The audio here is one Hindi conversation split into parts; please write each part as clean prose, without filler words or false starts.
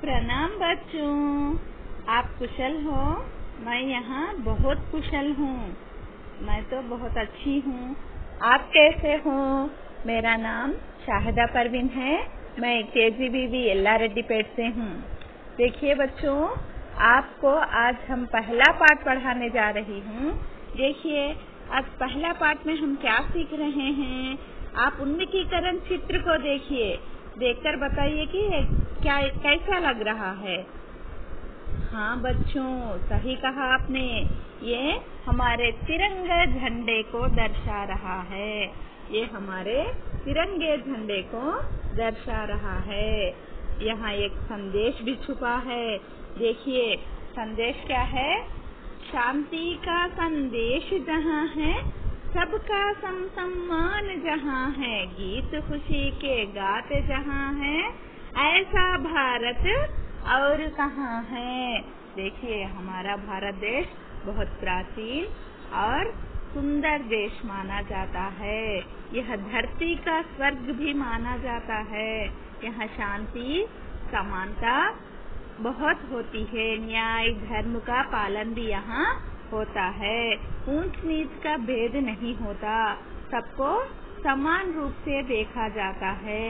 प्रणाम बच्चों, आप कुशल हो? मैं यहाँ बहुत कुशल हूँ। मैं तो बहुत अच्छी हूँ। आप कैसे हो? मेरा नाम शाहिदा परवीन है। मैं KGBV येल्लारेड्डीपेट से हूँ। देखिए बच्चों, आपको आज हम पहला पाठ पढ़ाने जा रही हूँ। देखिए, आज पहला पाठ में हम क्या सीख रहे हैं। आप उन्मुखीकरण चित्र को देखिए, देखकर बताइए कि क्या कैसा लग रहा है। हाँ बच्चों, सही कहा आपने। ये हमारे तिरंगे झंडे को दर्शा रहा है। ये हमारे तिरंगे झंडे को दर्शा रहा है। यहाँ एक संदेश भी छुपा है। देखिए, संदेश क्या है? शांति का संदेश जहाँ है, सबका सम्मान जहाँ है, गीत खुशी के गाते जहाँ है, ऐसा भारत और कहाँ है। देखिए, हमारा भारत देश बहुत प्राचीन और सुंदर देश माना जाता है। यह धरती का स्वर्ग भी माना जाता है। यहाँ शांति, समानता बहुत होती है। न्याय, धर्म का पालन भी यहाँ होता है। ऊंच नीच का भेद नहीं होता। सबको समान रूप से देखा जाता है।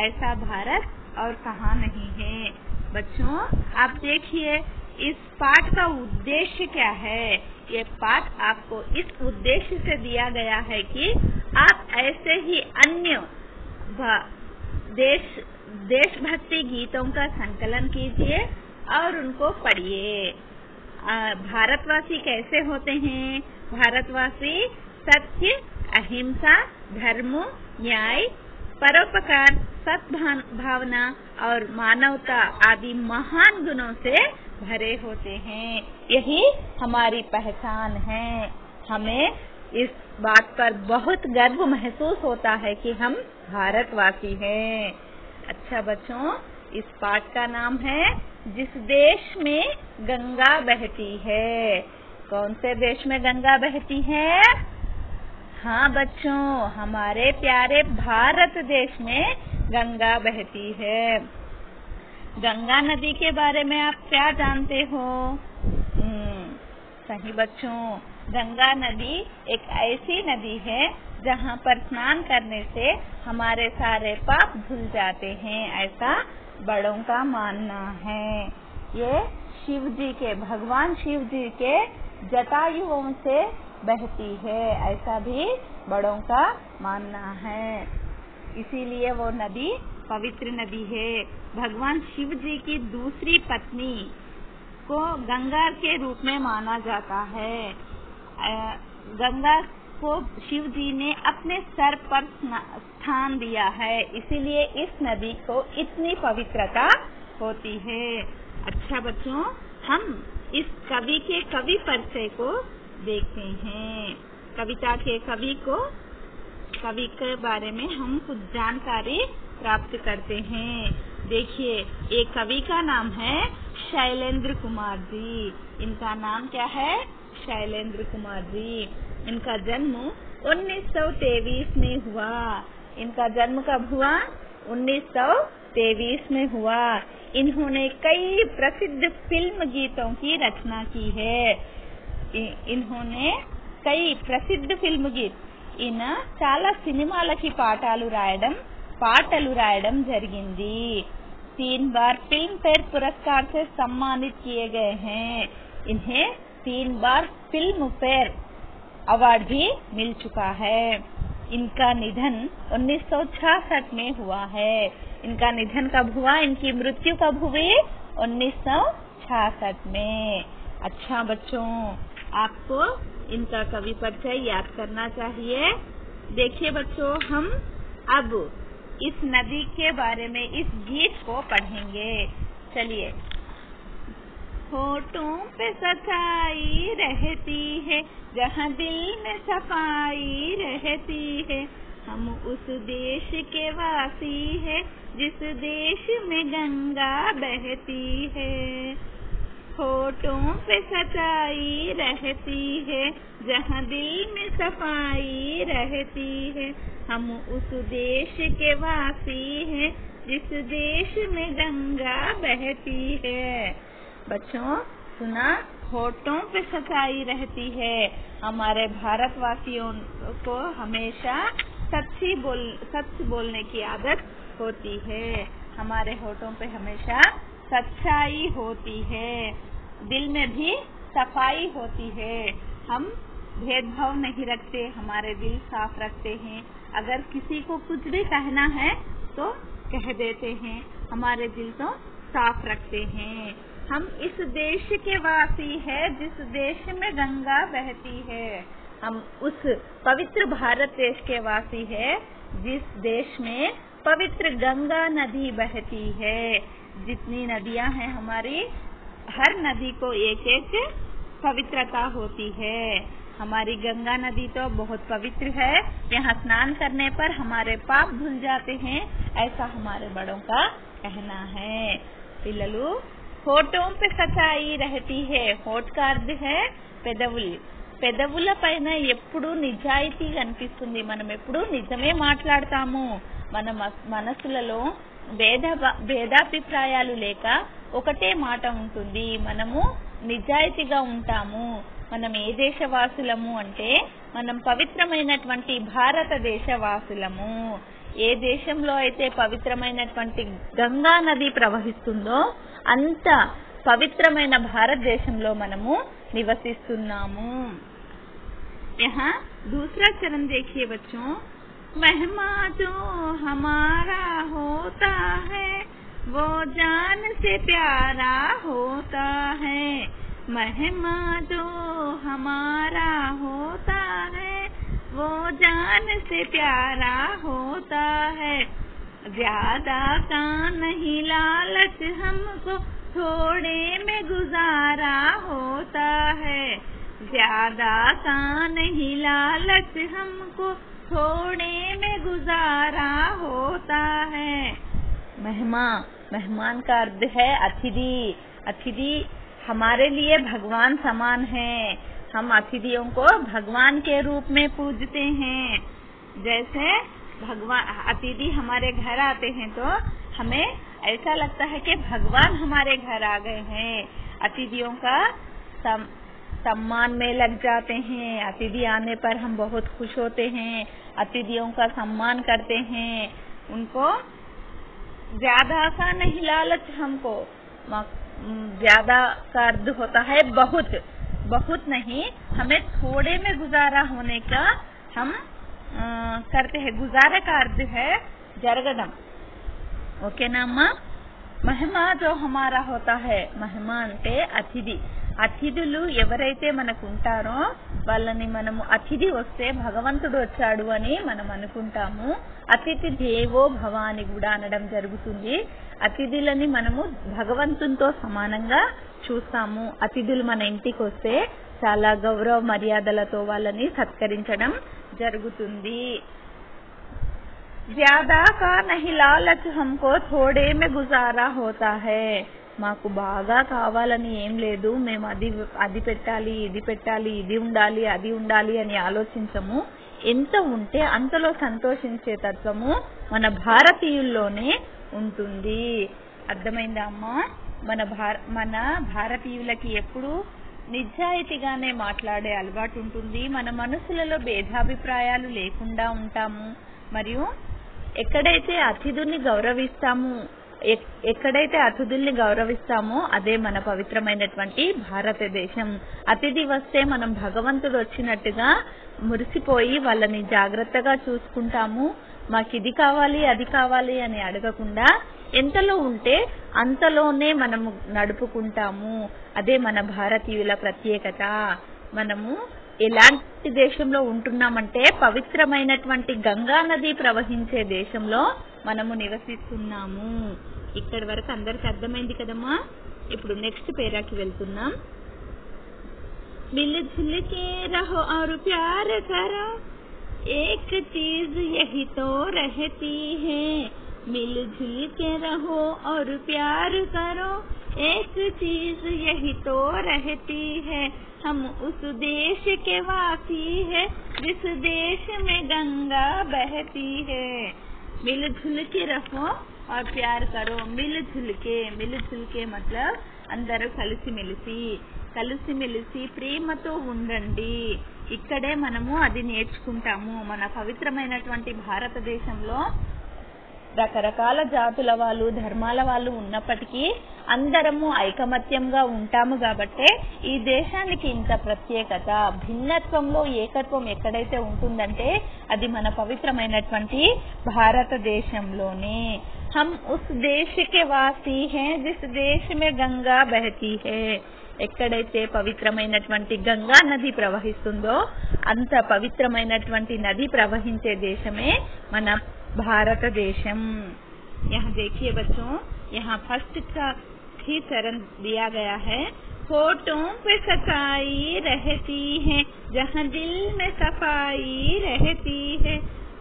ऐसा भारत और कहाँ नहीं है। बच्चों, आप देखिए, इस पाठ का उद्देश्य क्या है। ये पाठ आपको इस उद्देश्य से दिया गया है कि आप ऐसे ही अन्य देशभक्ति गीतों का संकलन कीजिए और उनको पढ़िए। भारतवासी कैसे होते हैं? भारतवासी सत्य, अहिंसा, धर्म, न्याय, परोपकार, सद्भावना और मानवता आदि महान गुणों से भरे होते हैं। यही हमारी पहचान है। हमें इस बात पर बहुत गर्व महसूस होता है कि हम भारतवासी हैं। अच्छा बच्चों, इस पाठ का नाम है जिस देश में गंगा बहती है। कौन से देश में गंगा बहती है? हाँ बच्चों, हमारे प्यारे भारत देश में गंगा बहती है। गंगा नदी के बारे में आप क्या जानते हो? सही बच्चों, गंगा नदी एक ऐसी नदी है जहाँ पर स्नान करने से हमारे सारे पाप धुल जाते हैं। ऐसा बड़ों का मानना है। ये शिव जी के, भगवान शिव जी के जटायुओं से बहती है। ऐसा भी बड़ों का मानना है। इसीलिए वो नदी पवित्र नदी है। भगवान शिव जी की दूसरी पत्नी को गंगा के रूप में माना जाता है। गंगा को शिव जी ने अपने सर पर स्थान दिया है। इसीलिए इस नदी को इतनी पवित्रता होती है। अच्छा बच्चों, हम इस कवि के कवि परिचय को देखते हैं। कविता के कवि के बारे में हम कुछ जानकारी प्राप्त करते हैं। देखिए, एक कवि का नाम है शैलेंद्र कुमार जी। इनका नाम क्या है? शैलेंद्र कुमार जी। इनका जन्म 1923 में हुआ। इनका जन्म कब हुआ? 1923 में हुआ। इन्होंने कई प्रसिद्ध फिल्म गीतों की रचना की है। इन्होंने कई प्रसिद्ध फिल्म गीत చాలా సినిమాలకి పాటలు రాయడం జరిగింది। 3 बार फिल्म फेयर पुरस्कार से सम्मानित किए गए हैं। इन्हें 3 बार फिल्म फेयर अवार्ड भी मिल चुका है। इनका निधन 1966 में हुआ है। इनका निधन कब हुआ? इनकी मृत्यु कब हुई? 1966 में। अच्छा बच्चों, आपको इनका कवि परिचय याद करना चाहिए। देखिए बच्चों, हम अब इस नदी के बारे में इस गीत को पढ़ेंगे। चलिए। होठों पे सच्चाई रहती है, जहाँ दिल में सफाई रहती है, हम उस देश के वासी है जिस देश में गंगा बहती है। होठों पे सच्चाई रहती है, जहाँ दिल में सफाई रहती है, हम उस देश के वासी हैं जिस देश में गंगा बहती है। बच्चों सुना, होठों पे सच्चाई रहती है। हमारे भारतवासियों को हमेशा सच बोलने की आदत होती है। हमारे होठों पे हमेशा सच्चाई होती है, दिल में भी सफाई होती है। हम भेदभाव नहीं रखते, हमारे दिल साफ रखते हैं। अगर किसी को कुछ भी कहना है तो कह देते हैं, हमारे दिल तो साफ रखते हैं। हम इस देश के वासी है जिस देश में गंगा बहती है। हम उस पवित्र भारत देश के वासी है जिस देश में पवित्र गंगा नदी बहती है। जितनी नदियां हैं हमारी, हर नदी को एक एक पवित्रता होती है। हमारी गंगा नदी तो बहुत पवित्र है, यहाँ स्नान करने पर हमारे पाप धुल जाते हैं, ऐसा हमारे बड़ों का कहना है। पिल्ललू, होठों पे सच्चाई रहती है। होठ का अर्थ है పెదవులు. పెదవుల పైన ఎప్పుడు నిజాయితీ కనిపిస్తుంది. మనం ఎప్పుడు నిజమే మాట్లాడతాము. మన మనసులలో భేదాభిప్రాయాలు లేక ఒకటే మాట ఉంటుంది. మనము నిజాయితీగా ఉంటాము. మనం ఏ దేశవాసులము అంటే మనం పవిత్రమైనటువంటి భారతదేశ వాసులము. ఏ దేశంలో అయితే పవిత్రమైనటువంటి గంగా నది ప్రవహిస్తుందో అంత పవిత్రమైన భారతదేశంలో మనము నివసిస్తున్నాము. यहाँ दूसरा चरण देखिए बच्चों। महिमा जो हमारा होता है वो जान से प्यारा होता है। महिमा जो हमारा होता है वो जान से प्यारा होता है। ज्यादा का नहीं लालच हमको थोड़े में गुजारा होता है। ज्यादा का नहीं लालच हमको थोड़े में गुजारा होता है। मेहमान का अर्थ है अतिथि। अतिथि हमारे लिए भगवान समान है। हम अतिथियों को भगवान के रूप में पूजते हैं। जैसे भगवान अतिथि हमारे घर आते हैं तो हमें ऐसा लगता है कि भगवान हमारे घर आ गए हैं। अतिथियों का सम्मान में लग जाते हैं। अतिथि आने पर हम बहुत खुश होते हैं, अतिथियों का सम्मान करते हैं। उनको ज्यादा का नहीं लालच हमको। ज्यादा का अर्थ होता है बहुत नहीं, हमें थोड़े में गुजारा होने का हम करते हैं। गुजारे का अर्थ है जरगदम। ओके ना अम्मा? महिमा जो हमारा होता है, महिमा అంటే అతిథి. అతిథులు ఎవరైతే మనకు ఉంటారో వాళ్ళని మనము అతిథి వస్తే భగవంతుడు వచ్చాడు అని మనం అనుకుంటాము. అతిథి దేవో భవ అని కూడా అనడం జరుగుతుంది. అతిథులని మనము భగవంతునితో సమానంగా చూస్తాము. అతిథులు మన ఇంటికి వస్తే చాలా గౌరవ మర్యాదలతో వాళ్ళని సత్కరించడం జరుగుతుంది. ज्यादा का नहीं लालच हमको थोड़े में गुजारा होता है। మాకు బాగా కావాలని ఏం లేదు, మేము అది పెట్టాలి, ఇది పెట్టాలి, ఇది ఉండాలి, అది ఉండాలి అని ఆలోచించము. ఎంత ఉంటే అంతలో సంతోషించే తత్వము మన భారతీయుల్లోనే ఉంటుంది. అర్థమైందా అమ్మా? మన భారతీయులకి ఎప్పుడు నిజాయితీగానే మాట్లాడే అలవాటు ఉంటుంది. మన మనసులలో భేదాభిప్రాయాలు లేకుండా ఉంటాము. మరియు ఎక్కడైతే అతిథుల్ని గౌరవిస్తామో అదే మన పవిత్రమైనటువంటి భారతదేశం. అతిథి వస్తే మనం భగవంతుడు వచ్చినట్టుగా మురిసిపోయి వాళ్ళని జాగ్రత్తగా చూసుకుంటాము. మాకు ఇది కావాలి, అది కావాలి అని అడగకుండా ఎంతలో ఉంటే అంతలోనే మనము నడుపుకుంటాము. అదే మన భారతీయుల ప్రత్యేకత. మనము ఎలాంటి దేశంలో ఉంటున్నామంటే పవిత్రమైనటువంటి గంగా నది ప్రవహించే దేశంలో మనము నివసిస్తున్నాము. ఇక్కడి వరకు అందరికి అర్థమైంది కదమ్మా? ఇప్పుడు నెక్స్ట్ పేరాకి వెళ్తున్నాం. मिलजुल के रहो और प्यार करो, एक चीज यही तो रहती है। मिलजुल के रहो और प्यार करो, एक चीज यही तो रहती है। हम उस देश के वासी है जिस देश में गंगा बहती है। मिलजुल के रहो और प्यार करो मिलजुल के मतलब అందరూ కలిసిమెలిసి ప్రేమతో ఉండండి. ఇక్కడే మనము అది నేర్చుకుంటాము. మన పవిత్రమైనటువంటి భారతదేశంలో రకరకాల జాతుల వాళ్ళు ధర్మాల వాళ్ళు ఉన్నప్పటికీ అందరము ఐకమత్యంగా ఉంటాము కాబట్టే ఈ దేశానికి ఇంత ప్రత్యేకత. భిన్నత్వంలో ఏకత్వం ఎక్కడైతే ఉంటుందంటే అది మన పవిత్రమైనటువంటి భారతదేశంలోనే. हम उस देश के वासी हैं जिस देश में गंगा बहती है. ఎక్కడైతే పవిత్రమైనటువంటి గంగా నది ప్రవహిస్తుందో అంత పవిత్రమైనటువంటి నది ప్రవహించే దేశమే మన భారతదేశం. यहाँ देखिए बच्चों, यहाँ फर्स्ट का ही चरण दिया गया है. होठों पे सच्चाई रहती है जहाँ दिल में सफाई रहती है.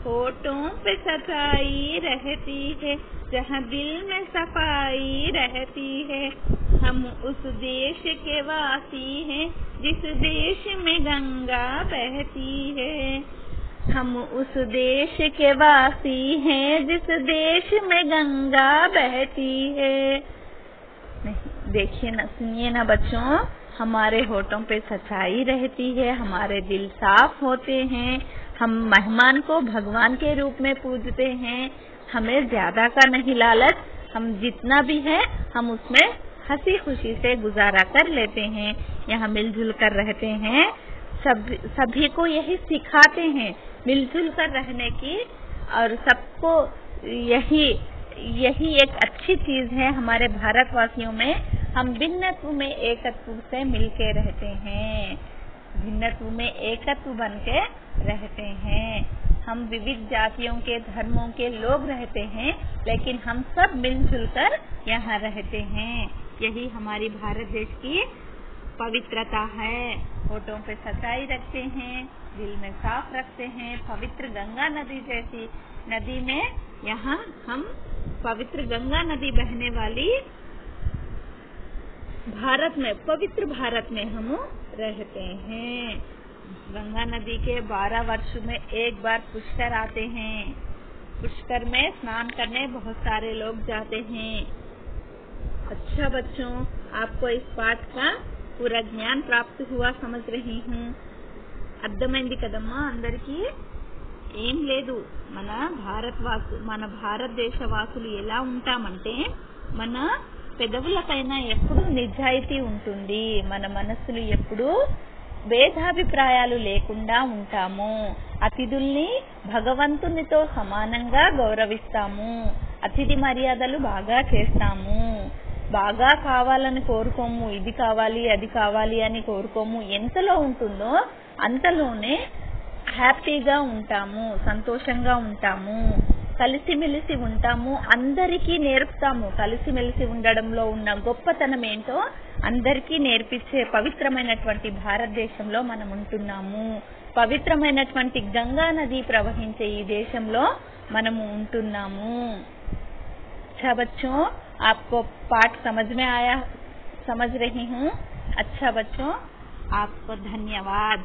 होठों पे सच्चाई रहती है जहाँ दिल में सफाई रहती है. हम उस देश के वासी हैं जिस देश में गंगा बहती है. हम उस देश के वासी हैं जिस देश में गंगा बहती है. देखिए ना, सुनिए ना बच्चों, हमारे होठों पे सच्चाई रहती है, हमारे दिल साफ होते हैं, हम मेहमान को भगवान के रूप में पूजते हैं. हमें ज्यादा का नहीं लालच, हम जितना भी है हम उसमें हंसी खुशी से गुजारा कर लेते हैं. यहाँ मिलजुल कर रहते हैं. सभी को यही सिखाते हैं मिलजुल कर रहने की. और सबको यही एक अच्छी चीज है हमारे भारतवासियों में. हम भिन्नत्व में एकत्व से मिलके रहते हैं, भिन्नत्व में एकत्व बन के रहते हैं. हम विविध जातियों के धर्मों के लोग रहते हैं लेकिन हम सब मिलजुल कर यहाँ रहते हैं. यही हमारी भारत देश की पवित्रता है. होठों पे सच्चाई रखते हैं, दिल में साफ रखते हैं. पवित्र गंगा नदी जैसी नदी में यहाँ हम पवित्र गंगा नदी बहने वाली भारत में, पवित्र भारत में हम रहते हैं. गंगा नदी के 12 वर्ष में एक बार पुष्कर आते हैं. पुष्कर में स्नान करने बहुत सारे लोग जाते हैं. अच्छा बच्चों, आपको इस पाठ का पूरा ज्ञान प्राप्त हुआ समझ रही हूँ. అర్థమైంది కదమ్మా అందరికీ? ఏం లేదు, మన భారతదేశ వాసులు ఎలా ఉంటామంటే మన పెదవుల పైన ఎప్పుడు నిజాయితీ ఉంటుంది, మన మనస్సులు ఎప్పుడు భేదాభిప్రాయాలు లేకుండా ఉంటాము. అతిథుల్ని భగవంతునితో సమానంగా గౌరవిస్తాము. అతిథి మర్యాదలు బాగా చేస్తాము. బాగా కావాలని కోరుకోము, ఇది కావాలి అది కావాలి అని కోరుకోము. ఎంతలో ఉంటుందో అంతలోనే హ్యాపీగా ఉంటాము, సంతోషంగా ఉంటాము, కలిసిమెలిసి ఉంటాము. అందరికీ నేర్పుతాము. కలిసిమెలిసి ఉండడంలో ఉన్న గొప్పతనం ఏంటో అందరికీ నేర్పించే పవిత్రమైనటువంటి భారతదేశంలో మనం ఉంటున్నాము. పవిత్రమైనటువంటి గంగా నది ప్రవహించే ఈ దేశంలో మనము ఉంటున్నాము. अच्छा बच्चों, आपको पाठ समझ में आया? समझ रही हूँ. अच्छा बच्चों, आपको धन्यवाद.